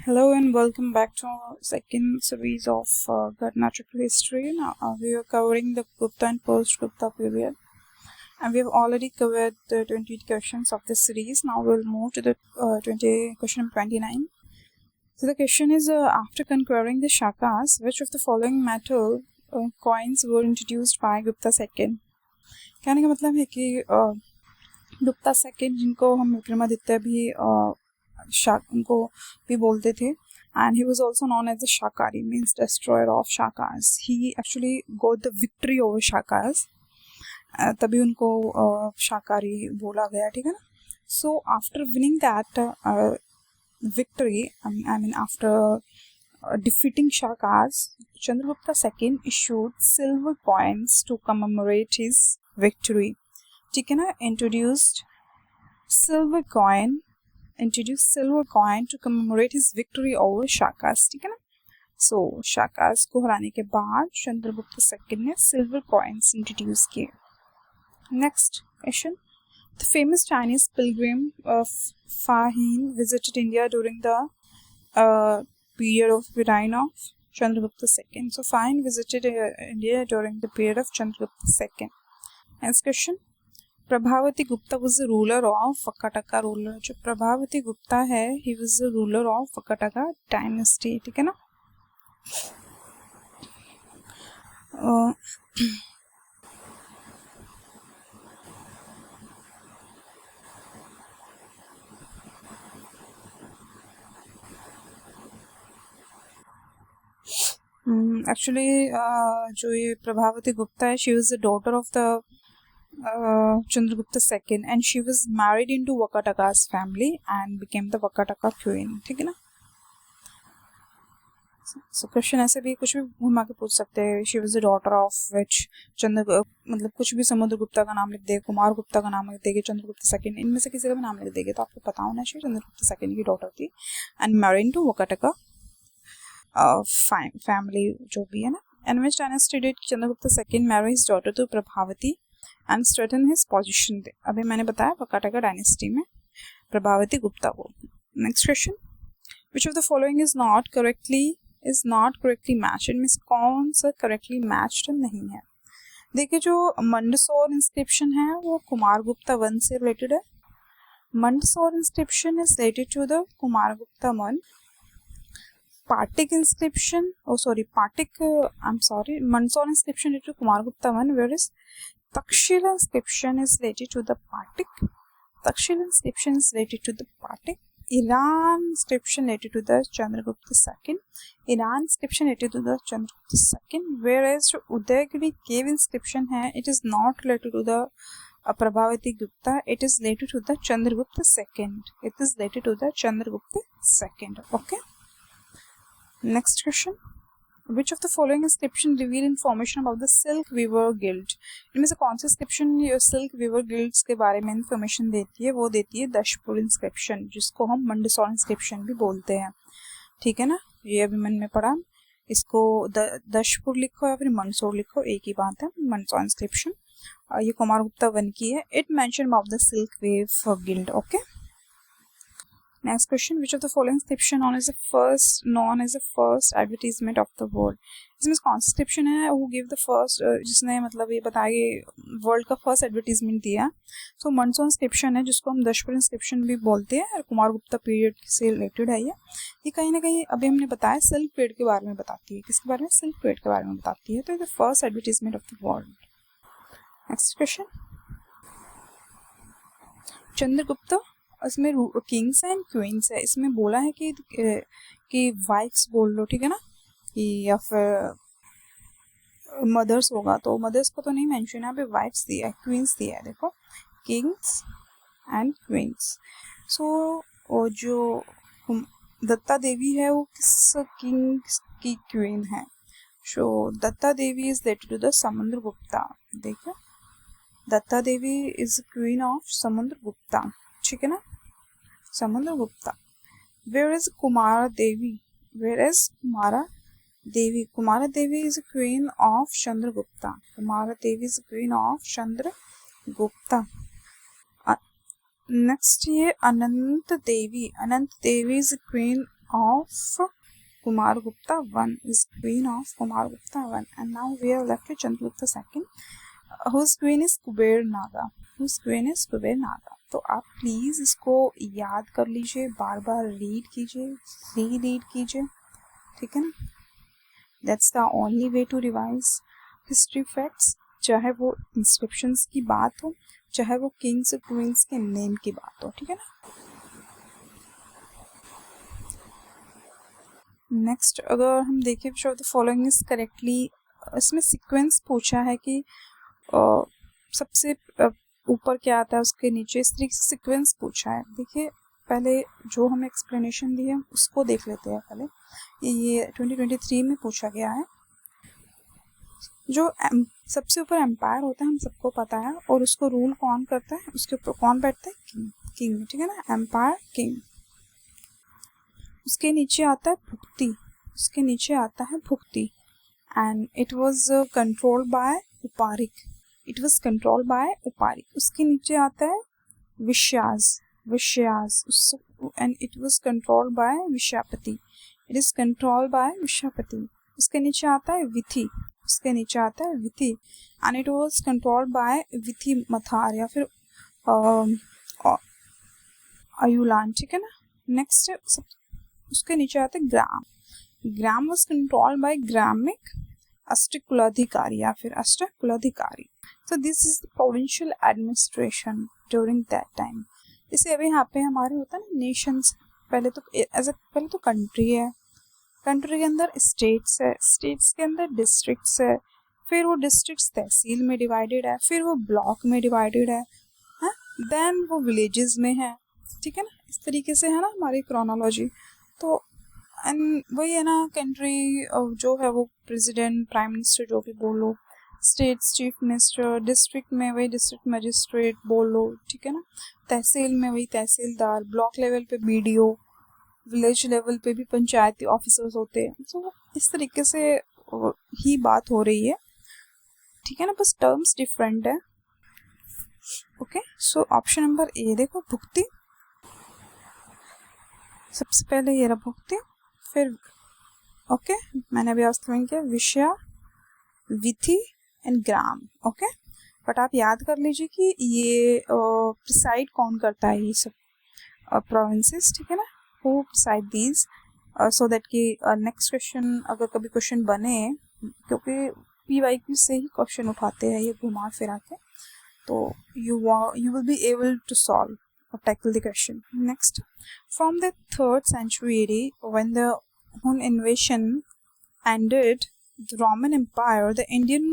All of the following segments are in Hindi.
Hello and welcome back to our second series of Karnataka history. Now we are covering the Gupta and post-Gupta period, and we have already covered the 20 questions of this series. Now we'll move to the question number 29. So the question is: after conquering the Shakas, which of the following metal coins were introduced by Gupta II? कहने का मतलब है कि गुप्ता सेकेंड जिनको हम विक्रमादित्य भी उनको भी बोलते थे, and he was also known as the Shakari, means destroyer of Shakas. He actually got the victory over Shakas, तभी उनको Shakari बोला गया, ठीक है ना. So after winning that victory, I mean after defeating Shakas, Chandragupta II issued silver coins to commemorate his victory. ठीक है ना. Introduced silver coin to commemorate his victory over Shakas, ठीक है ना. So Shakas को हराने के बाद चंद्रगुप्त सेकंड ने silver coins introduce किए. Next question: the famous Chinese pilgrim Fa Hin visited India during the period of reign of Chandragupta II. So Fa Hin visited India during the period of Chandragupta II. Next question: Prabhavati Gupta was the ruler of Vakataka ruler. जो प्रभावती गुप्ता है, he was the ruler of Vakataka dynasty, ठीक है ना. Actually जो ये प्रभावती गुप्ता है, she was the daughter of the Chandragupta II, and she was married into Vakataka's family and became the Vakataka queen, ठीक है ना. So क्वेश्चन ऐसे भी कुछ भी घुमा के पूछ सकते हैं. She was the daughter of which मतलब कुछ भी समुद्र गुप्ता का नाम लिख देगा, कुमार गुप्ता का नाम लिख देगी, चंद्रगुप्त सेकंड, इनमें से किसी का भी नाम लिख देगी तो आपको पता होना चाहिए चंद्रगुप्त सेकंड की डॉटर थी and married to Vakataka family जो भी है ना. And which dynasty did Chandragupta second marry his daughter to Prabhavati and strengthen his position. अभी मैंने बताया वकटका डायनेस्टी में प्रभावती गुप्ता को. Next question: which of the following is not correctly matched. इनमें से कौन सा करेक्टली मैच्ड नहीं है. देखिए जो मंडसौर इंस्क्रिप्शन है वो कुमार गुप्ता वन से रिलेटेड है. Mandsaur inscription is related to the Kumar Gupta one. पाटिक inscription Mandsaur inscription related to Kumar Gupta one, where is Takshashila inscription is related to the पाटिक. Iran inscription related to the Chandragupta II. Whereas जो उदयगिरी केव inscription है, it is not related to the Prabhavati Gupta. It is related to the Chandragupta II. Okay. Next question: which of the following inscription reveal information about the Silk Weaver Guild? इनमें से कौन सी inscription Silk Weaver Guilds के बारे में information देती है? वो देती है दशपुर inscription, जिसको हम मंडसौर inscription भी बोलते हैं, ठीक है ना. ये अभी मैंने पढ़ा, इसको दशपुर लिखो या फिर मंडसौर लिखो, एक ही बात है. मंडसौर inscription ये कुमार गुप्ता वन की है. It mention about the Silk Weaver Guild. Okay. Next question: which of the following inscription known as the first advertisement of the world? इसमें कौन सा inscription है who gave the first, जिसने मतलब ये बताइए वर्ल्ड का फर्स्ट एडवर्टीजमेंट दिया. तो मंडसौर inscription है, जिसको हम दशपुर inscription भी बोलते हैं, कुमार गुप्ता पीरियड से रिलेटेड है. ये कहीं ना कहीं अभी हमने बताया सिल्क पीरियड के बारे में बताती है. किसके बारे में? सिल्क पीरियड के बारे में बताती है. तो the first advertisement of the world. Next question: Chandragupta इसमें किंग्स एंड क्वींस है. इसमें बोला है कि वाइफ्स बोल लो, ठीक है ना, कि या फिर मदर्स होगा, तो मदर्स को तो नहीं मेंशन है, अभी वाइफ्स दिया है, क्वींस दिया है. देखो, किंग्स एंड क्वींस. सो जो दत्ता देवी है वो किस किंग की क्वीन है? So Datta Devi is related to the Samudra Gupta. देखो, Datta Devi is queen of Samudra Gupta, ठीक है ना, Samudra Gupta. Where is Kumara Devi is queen of Chandragupta. Next ये Anant Devi is queen of Kumaragupta I, is queen of Kumaragupta I. And now we are left with Chandragupta II, whose queen is Kuber Naga. Whose queen is Kuber Naga. तो आप प्लीज़ इसको याद कर लीजिए, बार बार रीड कीजिए, रीड कीजिए, ठीक है ना. That's the only way to revise history facts, चाहे वो इंस्क्रिप्शंस की बात हो, चाहे वो किंग्स और क्वींस के नेम की बात हो, ठीक है ना. नेक्स्ट अगर हम देखें विच of the following is correctly, इसमें सीक्वेंस पूछा है कि सबसे ऊपर क्या आता है, उसके नीचे, इस तरीके से सीक्वेंस पूछा है. देखिए पहले जो हमें एक्सप्लेनेशन दी है उसको देख लेते हैं. पहले ये 2023 में पूछा गया है. जो सबसे ऊपर एम्पायर होता है हम सबको पता है, और उसको रूल कौन करता है, उसके ऊपर कौन बैठता है, किंग, ठीक है ना, एम्पायर किंग. उसके नीचे आता है भुक्ति, उसके नीचे आता है bhukti, and it was controlled by uparika, it was controlled by uparika. उसके नीचे आता है vishaya, and it was controlled by vishayapati, it is controlled by vishayapati. उसके नीचे आता है विथि, उसके नीचे आता है vithi, and it was controlled by vithi मथार या फिर अयुलान, ठीक है ना. नेक्स्ट उसके नीचे आता है ग्राम, gram was controlled by gramik Ashtakuladhikari या फिर Ashtakuladhikari. So this is the provincial administration during that time. जैसे अभी यहाँ पे हमारे होता है ना नेशंस, पहले तो कंट्री है, कंट्री के अंदर स्टेट्स है, स्टेट्स के अंदर डिस्ट्रिक्ट्स है, फिर वो डिस्ट्रिक्ट्स तहसील में डिवाइडेड है, फिर वो ब्लॉक में डिवाइडेड है, देन वो विलेजेस में है, ठीक है ना. इस तरीके से है ना हमारी क्रोनोलॉजी. तो एंड वही है ना, कंट्री जो है वो प्रेसिडेंट, प्राइम मिनिस्टर जो भी बोलो, स्टेट्स चीफ मिनिस्टर, डिस्ट्रिक्ट में वही डिस्ट्रिक्ट मजिस्ट्रेट बोलो, ठीक है ना. तहसील में वही तहसीलदार, ब्लॉक लेवल पे बीडीओ, विलेज लेवल पे भी पंचायती ऑफिसर्स होते हैं. तो इस तरीके से ही बात हो रही है, ठीक है ना, बस टर्म्स डिफरेंट है. Okay, so option number A देखो, भुक्ति, सबसे पहले ये रहा भुक्ति, फिर ओके मैंने अभी एक्सप्लेन किया विषया, विथि एंड ग्राम. ओके, बट आप याद कर लीजिए कि ये प्रिसाइड कौन करता है ये सब प्रोविंसेस, ठीक है ना, who preside these, so that कि नेक्स्ट क्वेश्चन अगर कभी क्वेश्चन बने, क्योंकि PYQ से ही क्वेश्चन उठाते हैं ये घुमा फिरा के, तो you will be able to solve or tackle the question. Next, from the 3rd century AD, when the Hun invasion ended the Roman Empire, the Indian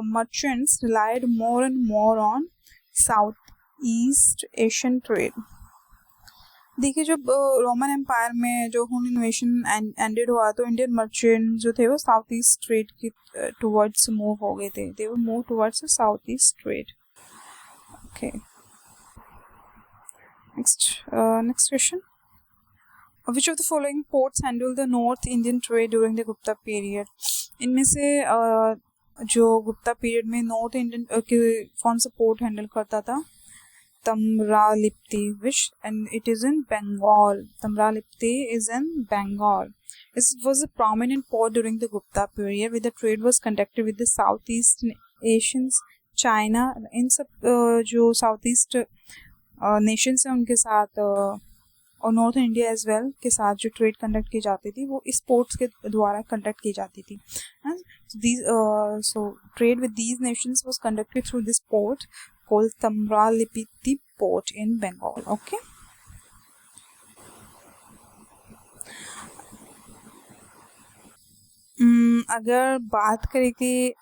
merchants relied more and more on Southeast Asian trade. देखिए जब रोमन एम्पायर में जो हुन इन्वेशन एंडेड हुआ तो इंडियन मर्चेंट जो थे वो साउथ ईस्ट ट्रेड की टुवर्ड्स मूव हो गए थे, they were move towards south east trade. Okay, next question, which of the following ports handled the North Indian trade during the Gupta period? इनमें से जो गुप्ता पीरियड में नॉर्थ इंडियन कौन सा पोर्ट हैंडल करता था? Tamralipti, which and it is in Bengal. Tamralipti is in Bengal. This was a prominent port during the Gupta period, where the trade was conducted with the Southeast Asians, China, इन सब जो Southeast nations हैं उनके साथ और नॉर्थ इंडिया एज वेल के साथ जो ट्रेड कंडक्ट की जाती थी वो इस पोर्ट्स के द्वारा कंडक्ट की जाती थी. So trade with these Nations was conducted through this port called Tamralipiti port in Bengal. Okay. अगर बात करें कि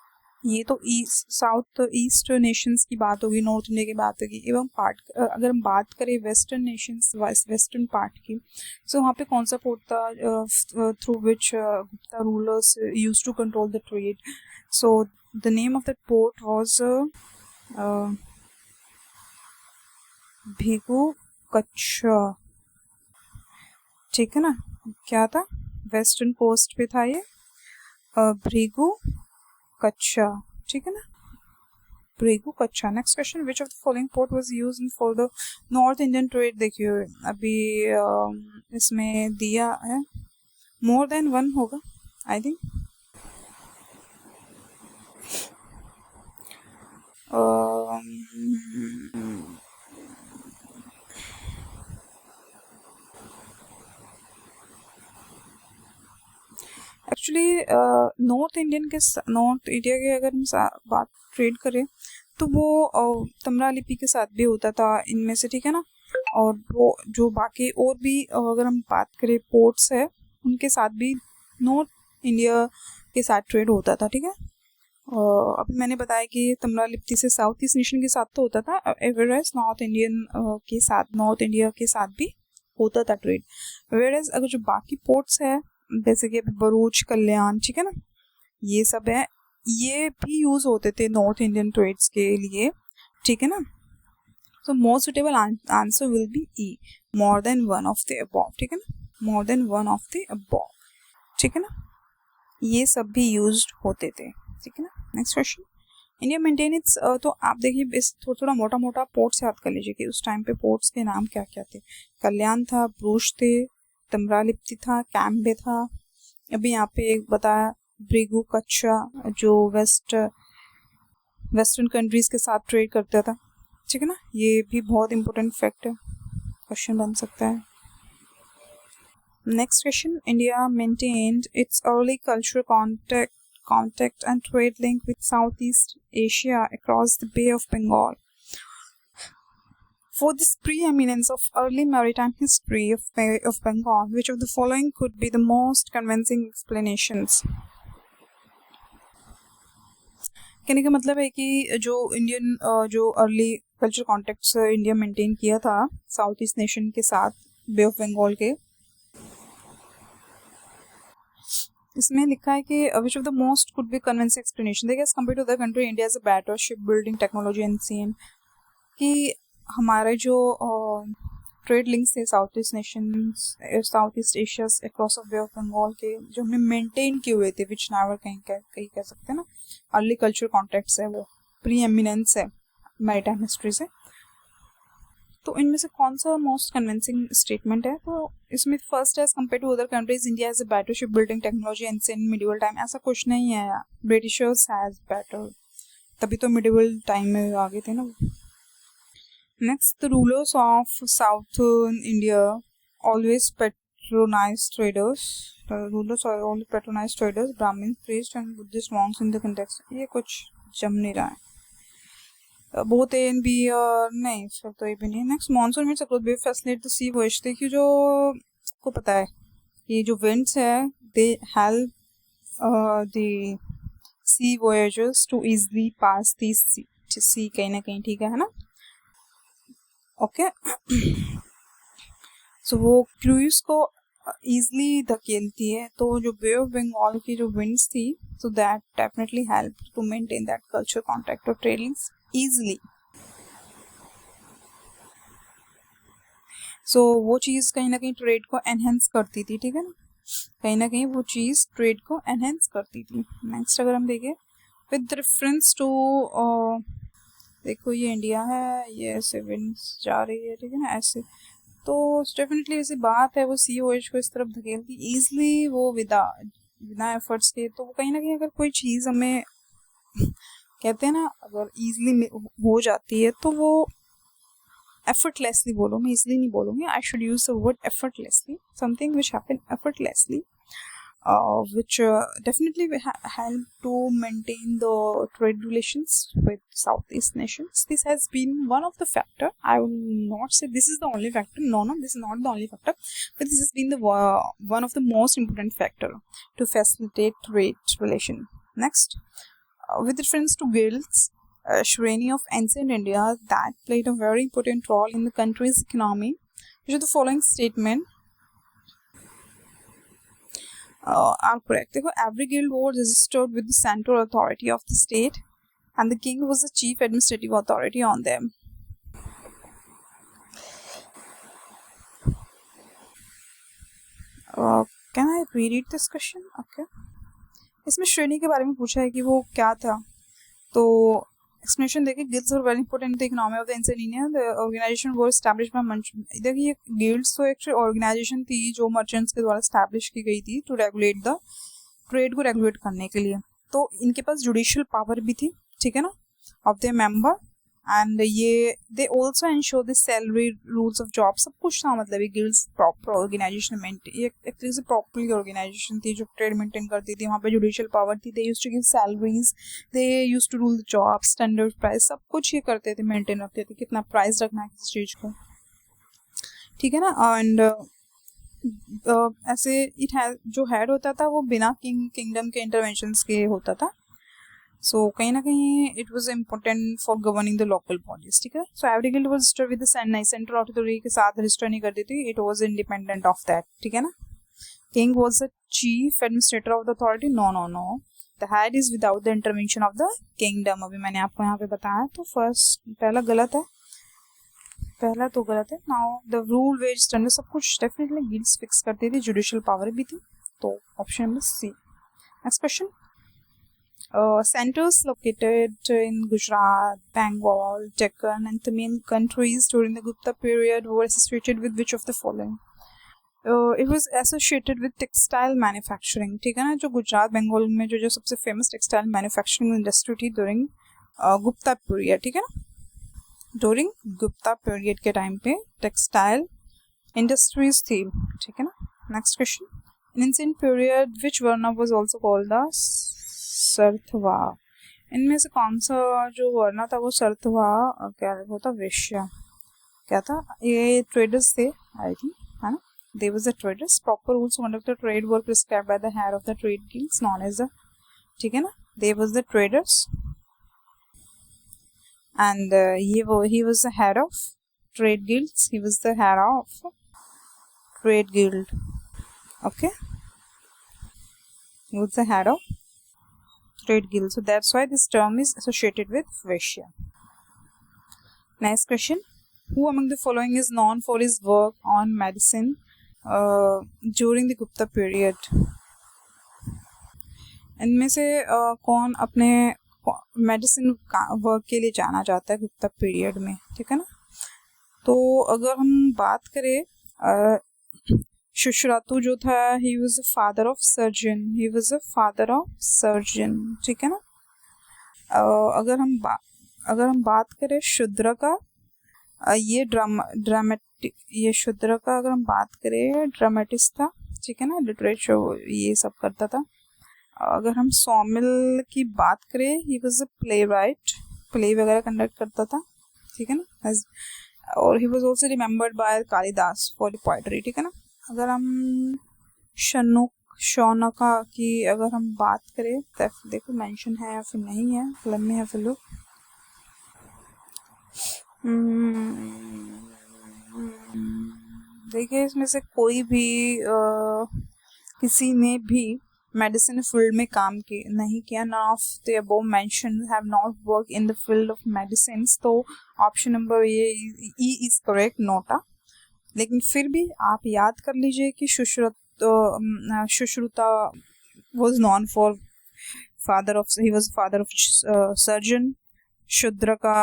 ये तो साउथ ईस्ट नेशंस की बात होगी, नॉर्थ इंडिया की बात होगी, एवं पार्ट अगर हम बात करें वेस्टर्न नेशंस, वेस्टर्न पार्ट की, सो वहाँ पे कौन सा पोर्ट था through which Gupta rulers use to control the trade? So the name of that port was Bhigu Kachha, ठीक है ना. क्या था? वेस्टर्न कोस्ट पे था ये भृगु कच्छा, ठीक है ना. ब्रेगू कच्चा। Next question, which of the following port was used for the north Indian trade? देखिए अभी इसमें दिया है मोर देन वन होगा I think. Actually north India के अगर हम बात ट्रेड करें तो वो तमरा लिपि के साथ भी होता था इनमें से, ठीक है ना। और वो जो बाकी और भी अगर हम बात करें पोर्ट्स है उनके साथ भी नॉर्थ इंडिया के साथ ट्रेड होता था, ठीक है। अभी मैंने बताया कि तमरा लिपि से साउथ ईस्ट नेशन के साथ तो होता था, वेयरएज नॉर्थ इंडिया के साथ भी होता था ट्रेड। वेयरएज अगर जो बाकी पोर्ट्स है जैसे कि भरूच, कल्याण, ठीक है ना, ये सब है, ये भी यूज होते थे नॉर्थ इंडियन ट्रेड्स के लिए, ठीक है ना। तो most suitable answer will be E, more than one of the above, ठीक है ना, more than one of the above, ठीक है ना, ये सब भी यूज्ड होते थे, ठीक है ना। Next question, India maintain its, तो आप देखिए इस थोड़ा मोटा मोटा पोर्ट्स याद कर लीजिए कि उस टाइम पे पोर्ट्स के नाम क्या क्या थे। कल्याण था, भरूच थे, तमरालिप्ति था, कैम्बे था, अभी यहाँ पे एक बताया ब्रेगू कच्चा जो वेस्टर्न कंट्रीज के साथ ट्रेड करता था, ठीक है ना, ये भी बहुत इंपॉर्टेंट फैक्ट है, क्वेश्चन बन सकता है। Next question, India maintained it's early cultural contact and trade link with Southeast Asia across the Bay of Bengal. For this preeminence of early maritime history of Bay of Bengal, which of the following could be the most convincing explanations? कहने का मतलब है कि जो इंडियन जो early culture contacts India maintain किया था साउथ ईस्ट नेशन के साथ बे ऑफ बंगाल के, इसमें लिखा है कि which of the most could be convincing explanation. देखिए as compare to other country India is a better ship building technology and seen, कि हमारे जो ट्रेड लिंक्स थे south east Asia across of bay of Bengal के जो हमने मेंटेन किए हुए थे, विच नावर कहीं कह सकते हैं ना, अर्ली कल्चर कॉन्टेक्ट्स है, वो प्री एमिनेंस है मैरीटाइम हिस्ट्री से। तो इनमें से कौन सा मोस्ट कन्विंसिंग स्टेटमेंट है? तो इसमें फर्स्ट है as compare to other countries India has a better ship building technology and in medieval time, ऐसा कुछ नहीं है, ब्रिटिशर्स हैज बेटर, तभी तो मिडिवल टाइम में आगे थे ना। Next, the rulers of southern India always patronise traders, Brahman, priest and Buddhist monks in the context, ये कुछ जम नहीं रहा है, बोथ ए एंड बी, नहीं फिर तो ये भी नहीं। Next, monsoon winds across bay facilitate the sea voyage, देखिए जो आपको पता है ये जो विंड्स है they help the sea voyagers to easily pass the sea कहीं ना कहीं, ठीक है ना, ओके। सो वो क्रूज को इजीली धकेलती है, तो जो बे ऑफ बंगाल की जो विंड्स थी so that definitely help to maintain that culture contact और ट्रेड लिंक्स easily. So वो चीज़ कहीं ना कहीं ट्रेड को एनहेंस करती थी, ठीक है ना, कहीं ना कहीं वो चीज़ ट्रेड को एनहेंस करती थी। नेक्स्ट अगर हम देखें विद रेफरेंस टू, देखो ये इंडिया है, ये ऐसे विंड्स जा रही है, ठीक है ना, ऐसे, तो डेफिनेटली ऐसी बात है वो सी ओ एच को इस तरफ धकेलती ईजिली, वो बिना एफर्ट्स के, तो कहीं ना कहीं अगर कोई चीज़ हमें कहते हैं ना अगर इजीली हो जाती है तो वो effortlessly बोलो, मैं इजीली नहीं बोलूँगी, I should use the word effortlessly, something which happened effortlessly, which definitely help to maintain the trade relations with Southeast nations. This has been one of the factor. I will not say this is the only factor. No, this is not the only factor, but this has been the one of the most important factor to facilitate trade relation. Next. With reference to guilds, Shreni of ancient India that played a very important role in the country's economy, which of the following statement are correct? देखो, every guild was registered with the central authority of the state and the king was the chief administrative authority on them. Can I reread this question? Okay. इसमें श्रेणी के बारे में पूछा है कि वो क्या था, तो एक्सप्लेनेशन देखिए, guilds were very important in the economy of the ancient India. The organisation were established by merchant. देखिए ये गिल्ड्स तो एक्चुअली ऑर्गेनाइजेशन थी जो मर्चेंट्स के द्वारा एस्टैब्लिश की गई थी टू रेगुलेट द ट्रेड को रेगुलेट करने के लिए। तो इनके पास जुडिशियल पावर भी थी, ठीक है ना, ऑफ द मेंबर। एंड ये they also ensure the salary rules of job, सब कुछ था। मतलब ये गिल्ड्स प्रॉपर ऑर्गेनाइजेशन मेंटेन, ये एक तरह से प्रॉपरली ऑर्गेनाइजेशन थी जो ट्रेड मेंटेन करती थी। वहाँ पे जुडिशियल पावर थी, they used to give salaries, they used to rule the job, standard price, सब कुछ ये करते थे, मेंटेन रखते थे कितना प्राइस रखना है किसी चीज को, ठीक है ना। एंड ऐसे इट है जो हेड होता था वो बिना किंगडम के इंटरवेंशंस के होता था। सो कहीं ना कहीं it was important for governing the local bodies, ठीक है। So every guild was registered with the central authority के साथ रजिस्टर नहीं करती थी, it was independent of that, ठीक है ना। King was the chief administrator of the authority, no no no, the head is without the intervention of the kingdom. अभी मैंने आपको यहाँ पे बताया, तो फर्स्ट पहला गलत है, पहला तो गलत है। Now the rule wage standard, सब कुछ डेफिनेटली गिल्ड्स फिक्स करती थी, जुडिशियल पावर भी थी, तो option number C. Next question, centers located in Gujarat, Bengal, Deccan and Tamil countries during the Gupta period were associated with which of the following? It was associated with textile manufacturing, ठीक है ना। जो गुजरात बंगाल में जो सबसे फेमस टेक्सटाइल मैन्युफैक्चरिंग इंडस्ट्री थी ड्यूरिंग गुप्ता पीरियड, ठीक है ना। ड्यूरिंग गुप्ता पीरियड के टाइम पे टेक्सटाइल इंडस्ट्रीज थी, ठीक है ना। Next question, in ancient period which varna was also called the सरथवा। इनमें से कौन सा जो वर्ण था वो सरथवा, क्या होता, वैश्य, क्या था, ये ट्रेडर्स थे आई थिंक, है ना। They was the traders, proper rules conduct trade were prescribed by the head of the trade guilds non as the, ठीक है ना, they was the traders and ये वो he was the head of trade guilds, he was the head of trade guild, okay, he was the head of trade guild, so that's why this term is associated with Vaishya. Next question, who among the following is known for his work on medicine during the Gupta period? इनमें से कौन अपने मेडिसिन वर्क के लिए जाना जाता है गुप्ता पीरियड में, ठीक है ना। तो अगर हम बात करें शुश्रातु जो था, ही was the father of surgeon, he was the father of surgeon, ठीक है ना। अगर हम बात करें शूद्र का, ये ड्रामेटिक, ये शूद्र का अगर हम बात करें ड्रामेटिस्ट था, ठीक है ना, लिटरेचर ये सब करता था। अगर हम सौमिल की बात करें, he was a playwright, play वगैरह कंडक्ट करता था, ठीक है ना। और he was also remembered by Kalidasa for the poetry, ठीक है ना। अगर हम शौनका की अगर हम बात करें, तो देखो मेंशन है या फिर नहीं है, फिल्म में है फिर लोग, देखिए इसमें से कोई भी किसी ने भी मेडिसिन फील्ड में काम नहीं किया, none of the above mentioned have not work in the field of medicine, तो ऑप्शन नंबर ये ई इज करेक्ट, नोटा। लेकिन फिर भी आप याद कर लीजिए कि शुश्रुता was known for he was father of surgeon. Shudraka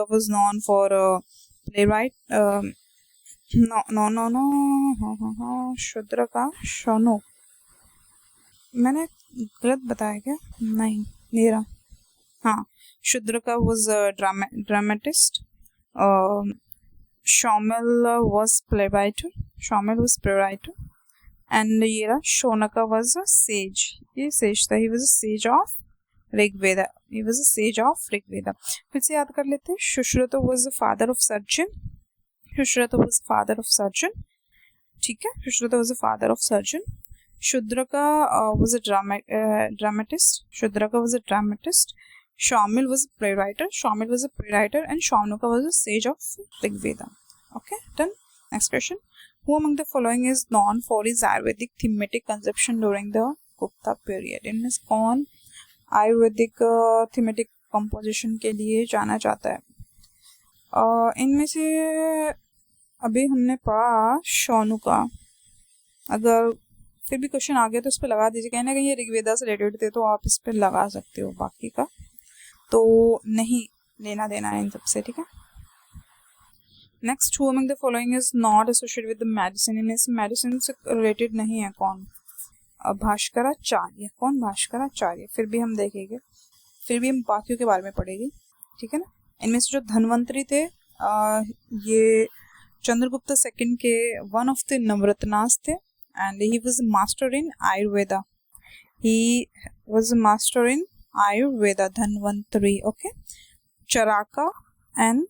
was known for playwright. No. Shudraka, Shonu. मैंने गलत बताया क्या? नहीं, मेरा, हाँ, Shudraka was a dramatist. Shaumil was playwright. And ये Shonaka was a sage. ये sage था, he was a sage of Rigveda. फिर से याद कर लेते हैं। शुश्रुता was the father of surgeon. ठीक है, शुश्रुता was the father of surgeon. Shudraka was a dramatist. Shaumil was a playwright, and Shaunuka was a sage of Rigveda. Okay, done. Next question. Who among the following is known for his Ayurvedic thematic conception during the Gupta period? इनमें से कौन आयुर्वेदिक थीमेटिक कंपोजिशन के लिए जाना जाता है? इनमें से अभी हमने पढ़ा शौनुका। अगर फिर भी क्वेश्चन आ गया तो इस पर लगा दीजिए, कहीं ना कहीं ये ऋग्वेदा से रिलेटेड थे तो आप इस पर लगा सकते हो बाकी का। तो नहीं लेना देना है इन सबसे, ठीक है। Next, who among the following is not associated with the medicine, in medicine से रिलेटेड नहीं है कौन? भास्कराचार्य। कौन? भास्कराचार्य। फिर भी हम देखेंगे, फिर भी हम बाकियों के बारे में पढ़ेंगे, ठीक है ना। इनमें से जो धन्वंतरी थे ये चंद्रगुप्त सेकंड के वन ऑफ द नवरत्नास थे, and he was master in Ayurveda. He was master in Ayurveda, Dhanvantari. Okay. Charaka and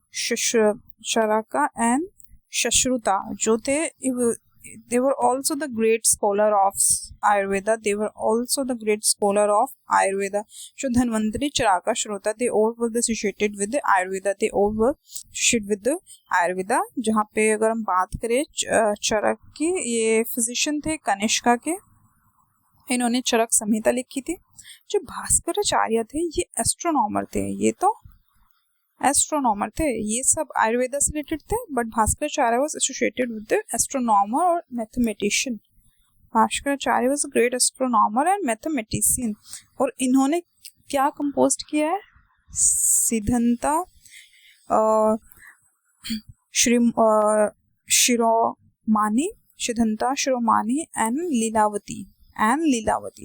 Sushruta जो थे, they were also the great scholar of Ayurveda. They were also the great scholar of Ayurveda. So Dhanvantari, Charaka, Shruta, they all were associated with the Ayurveda. They all were associated with the Ayurveda. जहाँ पे अगर हम बात करें चरक की, ये फिजिशियन थे कनिष्का के, इन्होंने चरक संहिता लिखी थी। जो भास्कराचार्य थे ये एस्ट्रोनॉमर थे, ये तो एस्ट्रोनॉमर थे, ये सब आयुर्वेदा से रिलेटेड थे, but Bhaskaracharya was associated with the astronomer और mathematician. Bhaskaracharya was a great astronomer and mathematician. और इन्होंने क्या कंपोज किया है? सिद्धांता शिरोमानी, सिद्धांता शिरोमानी एंड लीलावती।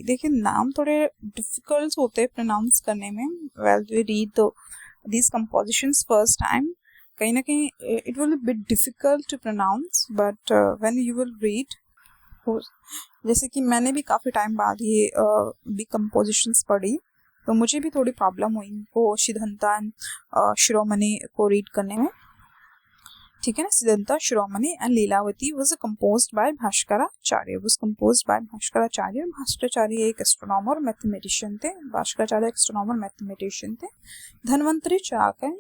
देखिए नाम थोड़े डिफिकल्ट होते हैं प्रोनाउंस करने में। Well we read these compositions first time, कहीं ना कहीं it will be bit difficult to pronounce, but when you will read, जैसे कि मैंने भी काफ़ी टाइम बाद ये भी compositions पढ़ी, तो मुझे भी थोड़ी प्रॉब्लम हुई इनको सिद्धांता एंड शिरोमणि को रीड करने में, ठीक है ना। Siddhanta Shiromani and Lilavati was composed by Bhaskaracharya, Bhaskaracharya एक एस्ट्रोनॉमर मैथमेटिशियन थे, भास्कराचार्य एस्ट्रोनॉमर मैथमेटिशियन थे। धन्वंतरी, चरका,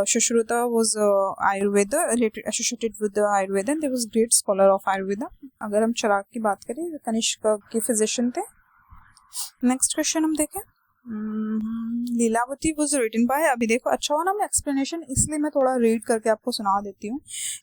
Shashruta was Ayurveda, related, associated with the Ayurveda, and there was great scholar of Ayurveda. अगर हम चराग की बात करें, कनिष्क के फिजिशियन थे। नेक्स्ट क्वेश्चन हम देखें, लीलावती वॉज रिटन बाय, अभी देखो अच्छा हो ना मैं एक्सप्लेनेशन इसलिए मैं थोड़ा रीड करके आपको सुना देती हूँ,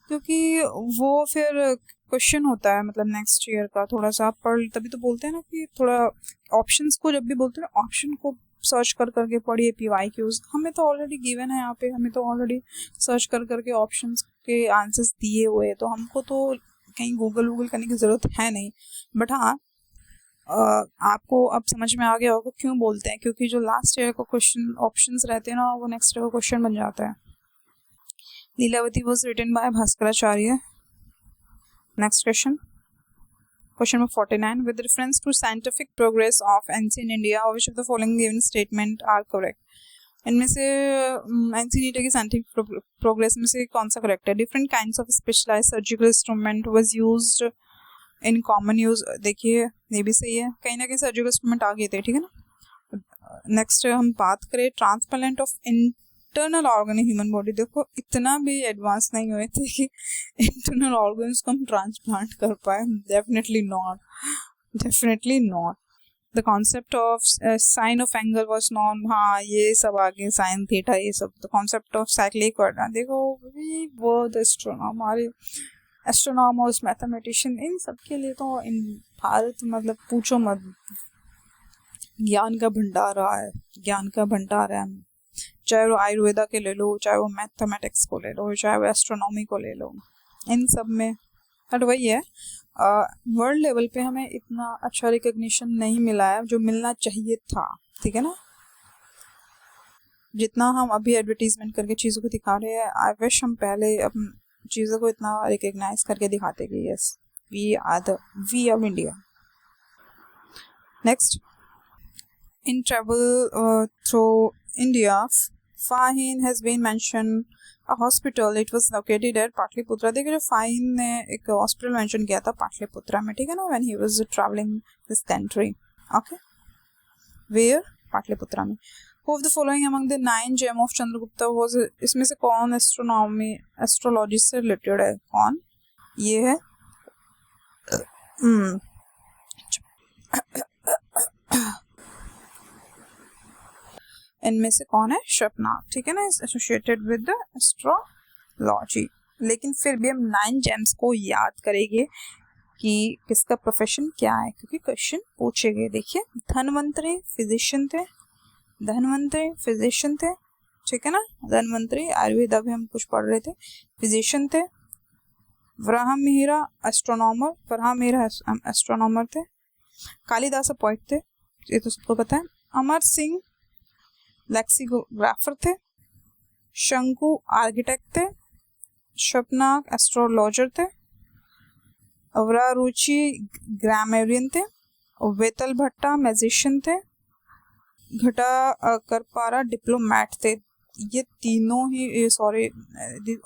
क्योंकि वो फिर क्वेश्चन होता है मतलब नेक्स्ट ईयर का, थोड़ा सा पढ़, तभी तो बोलते हैं ना कि थोड़ा ऑप्शंस को जब भी बोलते हैं ऑप्शन को सर्च कर करके पढ़िए, PYQs हमें तो ऑलरेडी गिवन है यहाँ पे, हमें तो ऑलरेडी सर्च कर करके ऑप्शंस के आंसर्स दिए हुए हैं, तो हमको तो कहीं गूगल करने की ज़रूरत है नहीं। बट हाँ, आपको अब समझ में आ गया होगा क्यों बोलते हैं, क्योंकि जो लास्ट ईयर का क्वेश्चन ऑप्शंस रहते हैं ना, वो नेक्स्ट ईयर का क्वेश्चन बन जाता है। Lilavati was written by Bhaskaracharya. Next question, question number 49, with reference to scientific progress of ancient India, which of the following given statement are correct? इनमें से एंशिएंट इंडिया की साइंटिफिक प्रोग्रेस में से कौन सा करेक्ट है? Different kinds of specialised surgical instrument was used in common use, देखिए ये भी सही है, कहीं ना कहीं सर्जिकल इंस्ट्रूमेंट आ गए थे, ठीक है ना। नेक्स्ट हम बात करें transplant of internal organ in human body, देखो इतना भी एडवांस नहीं हुए थे कि इंटरनल ऑर्गन्स को हम ट्रांसप्लांट कर पाए, definitely not. The concept of sine of angle was non, हाँ ये सब आगे साइन थीटा ये सब। The concept of cyclic quadrant, देखो वो द एस्ट्रोनॉमर्स मैथमेटिशियन, इन सब के लिए तो इन भारत मतलब पूछो मत, ज्ञान का भंडार है, चाहे वो आयुर्वेदा के ले लो, चाहे वो मैथमेटिक्स को ले लो, चाहे वो एस्ट्रोनॉमी को ले लो, इन सब में। बट वही है, वर्ल्ड लेवल पे हमें इतना अच्छा रिकग्निशन नहीं मिला है जो मिलना चाहिए था, ठीक है ना। जितना हम अभी एडवर्टीजमेंट करके चीज़ों को दिखा रहे हैं, आई विश हम पहले अब चीज़ों को इतना रिकग्नाइज करके दिखाते कि yes we are India. Next, in travel through India, Fahien has been mention a hospital, it was located at Pataliputra. देखिए जो फाहिन ने एक हॉस्पिटल मेंशन किया था पाटलिपुत्रा में, ठीक है ना, when he was travelling this country, okay, where, Pataliputra में। Who of the following among the 9 gem of Chandragupta was, इसमें से कौन एस्ट्रोलॉजी से रिलेटेड है? कौन? ये है इनमें से कौन है? शपनाथ, ठीक है ना, एसोसिएटेड विद द एस्ट्रोलॉजी। लेकिन फिर भी हम 9 जेम्स को याद करेंगे कि किसका प्रोफेशन क्या है, क्योंकि क्वेश्चन पूछे गए। देखिए धन्वंतरी फिजिशियन थे, धन्वंतरी फिजिशियन थे, ठीक है ना, धन्वंतरी आयुर्वेद अभी हम कुछ पढ़ रहे थे, फिजिशियन थे। वराहमिहिर एस्ट्रोनॉमर, वराहमिहिर एस्ट्रोनॉमर थे। कालिदास पोइट थे, ये तो सबको पता है। अमर सिंह लेक्सिकोग्राफर थे। शंकु आर्किटेक्ट थे। शपनाक एस्ट्रोलॉजर थे। अवरारुचि ग्रामेरियन थे। वेतल भट्टा मैजिशियन थे। घटा करपारा डिप्लोमैट थे। ये तीनों ही सॉरी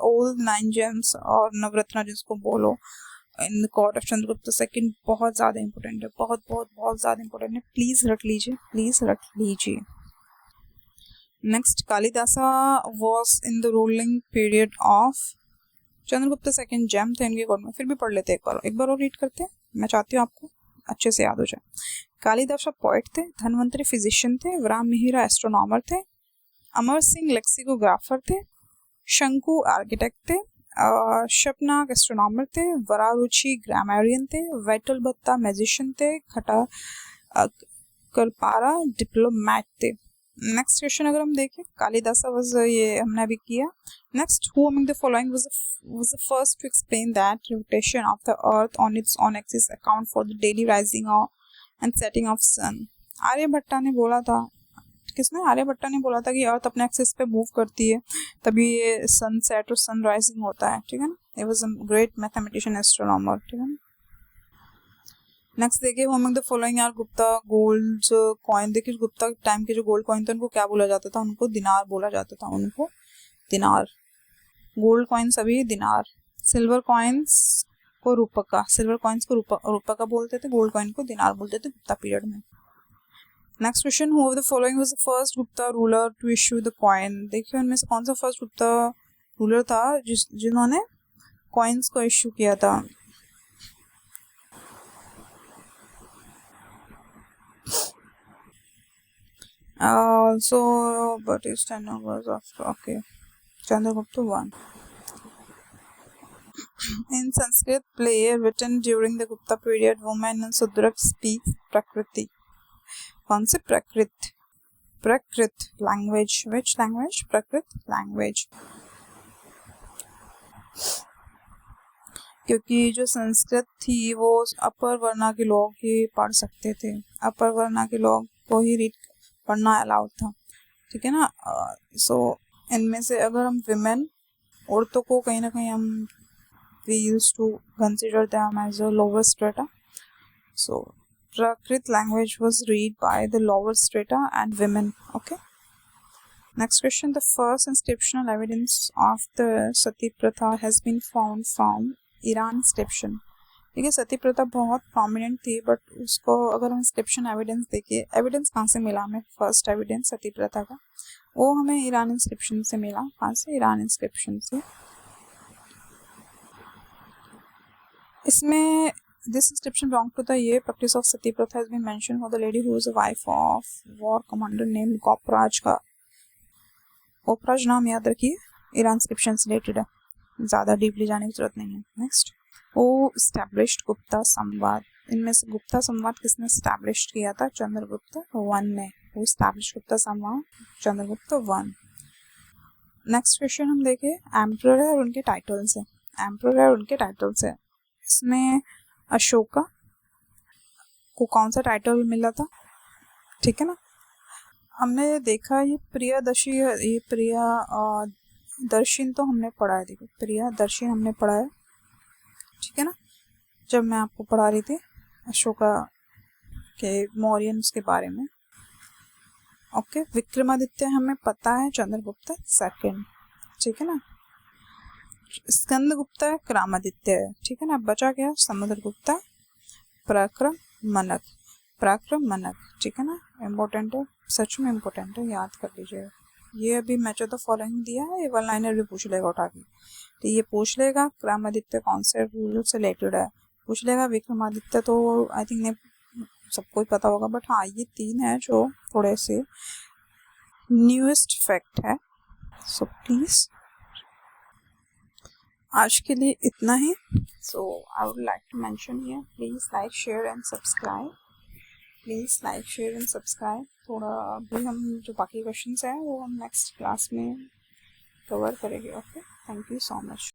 ऑल 9 जेम्स और नवरत्ना जिसको बोलो in the court of Chandragupta second बहुत ज्यादा इंपॉर्टेंट है, बहुत ज्यादा इंपॉर्टेंट है, प्लीज रट लीजिए। Next, Kalidasa was in the ruling period of Chandragupta second gem थे इनके कोर्ट में। फिर भी पढ़ लेते एक बार और रीड करते हैं, मैं चाहती हूँ आपको अच्छे से याद हो जाए। कालिदासा पोएट थे। धन्वंतरी फिजिशियन थे। वराहमिहिर एस्ट्रोनॉमर थे। अमर सिंह लेक्सिकोग्राफर थे। शंकु आर्किटेक्ट थे। शपनाक एस्ट्रोनॉमर थे। वरारुचि ग्रामेरियन थे। वेटल भत्ता मैजिशियन थे। खटा करपारा डिप्लोमैट थे। नेक्स्ट क्वेश्चन अगर हम देखें, कालिदासा वाज, ये हमने अभी किया। Next, who among the following was the first to explain that rotation of the earth on its own axis account for the daily rising and setting of sun? Aryabhatta ने बोला था, किसने? आर्यभट्टा ने बोला था कि अर्थ अपने एक्सिस पे मूव करती है तभी ये सनसेट और सन राइजिंग होता है, ठीक है ना। He was a great mathematician astronomer, ठीक है ना। नेक्स्ट देखिए, among the following are Gupta gold coin. देखिए गुप्ता टाइम के जो गोल्ड कॉइन थे उनको क्या बोला जाता था? उनको दिनार बोला जाता था, उनको दिनार। गोल्ड कॉइन्स अभी दिनार। सिल्वर कॉइन्स को रूपका, सिल्वर कॉइन्स को रूपका बोलते थे, गोल्ड कॉइन को दिनार बोलते थे गुप्ता पीरियड में। Next question, who of the following was the first Gupta ruler to issue the coin. देखिए उनमें से कौन सा फर्स्ट गुप्ता रूलर था जिन्होंने कॉइन्स को इश्यू किया था? So but his tenure was okay, Chandragupta I. In Sanskrit play written during the Gupta period, women in Sudrak speaks Prakriti. कौन से? Prakrit language. Which language? Prakrit language. क्योंकि जो संस्कृत थी वो अपर वर्णा के लोग ही पढ़ सकते थे, अपर वर्णा के लोग को ही पढ़ना अलाउड था, ठीक है ना। सो इनमें से अगर हम विमेन, औरतों को कहीं ना कहीं हम we used to consider them as a lower strata. So Prakrit language was read by the lower strata and women, okay. Next question, the first inscriptional evidence of the sati प्रथा has been found from Eran inscription. ठीक है, सती प्रथा बहुत प्रोमिनेंट थी, बट उसको अगर हम इंस्क्रिप्शन एविडेंस देखिए, एविडेंस कहाँ से मिला हमें? फर्स्ट एविडेंस सती प्रथा का वो हमें ईरान इंस्क्रिप्शन से मिला। कहाँ से? ईरान इंस्क्रिप्शन से। इसमें this inscription belong to the ये प्रैक्टिस ऑफ सती प्रथा has been mention for the lady who is a wife of war commander named Goparaj का। गोपराज नाम याद रखिए, ईरान इंस्क्रिप्शन से रिलेटेड है, ज्यादा डीपली जाने की जरूरत नहीं है। नेक्स्ट, वो स्टैब्लिश्ड गुप्ता संवाद। इनमें से गुप्ता संवाद किसने स्टैब्लिश किया था? चंद्रगुप्त I ने। वो स्टैब्लिश गुप्ता संवाद चंद्रगुप्त I। नेक्स्ट क्वेश्चन हम देखें, एम्परर है और उनके टाइटल्स है। एम्परर है और उनके टाइटल्स है। इसमें अशोका को कौन सा टाइटल मिला था? ठीक है ना, हमने देखा ये प्रियदर्शी, ये प्रिया दर्शिन तो हमने पढ़ा है। देखो प्रिया दर्शिन हमने पढ़ा है, ठीक है ना, जब मैं आपको पढ़ा रही थी अशोका के मौर्यंस के बारे में। ओके, विक्रमादित्य हमें पता है चंद्रगुप्त II, ठीक है ना। स्कंदगुप्ता क्रमादित्य है, ठीक है ना। बचा गया समुद्रगुप्त पराक्रमनक, ठीक है ना। इम्पोर्टेंट है, सच में इम्पोर्टेंट है, याद कर लीजिएगा। ये अभी मैच ऑफ द फॉलोइंग दिया है, ये वन लाइनर भी पूछ लेगा उठा के, तो ये पूछ लेगा क्रमादित्य कौन से रूल से रिलेटेड है, पूछ लेगा। विक्रमादित्य तो आई थिंक ने सबको ही पता होगा, बट हाँ ये 3 है जो थोड़े से न्यूएस्ट फैक्ट है। सो प्लीज आज के लिए इतना ही। So I would like to mention here, please like share and subscribe, please like share and subscribe. थोड़ा अभी हम जो बाकी क्वेश्चंस हैं वो हम नेक्स्ट क्लास में कवर करेंगे। Okay, thank you so much.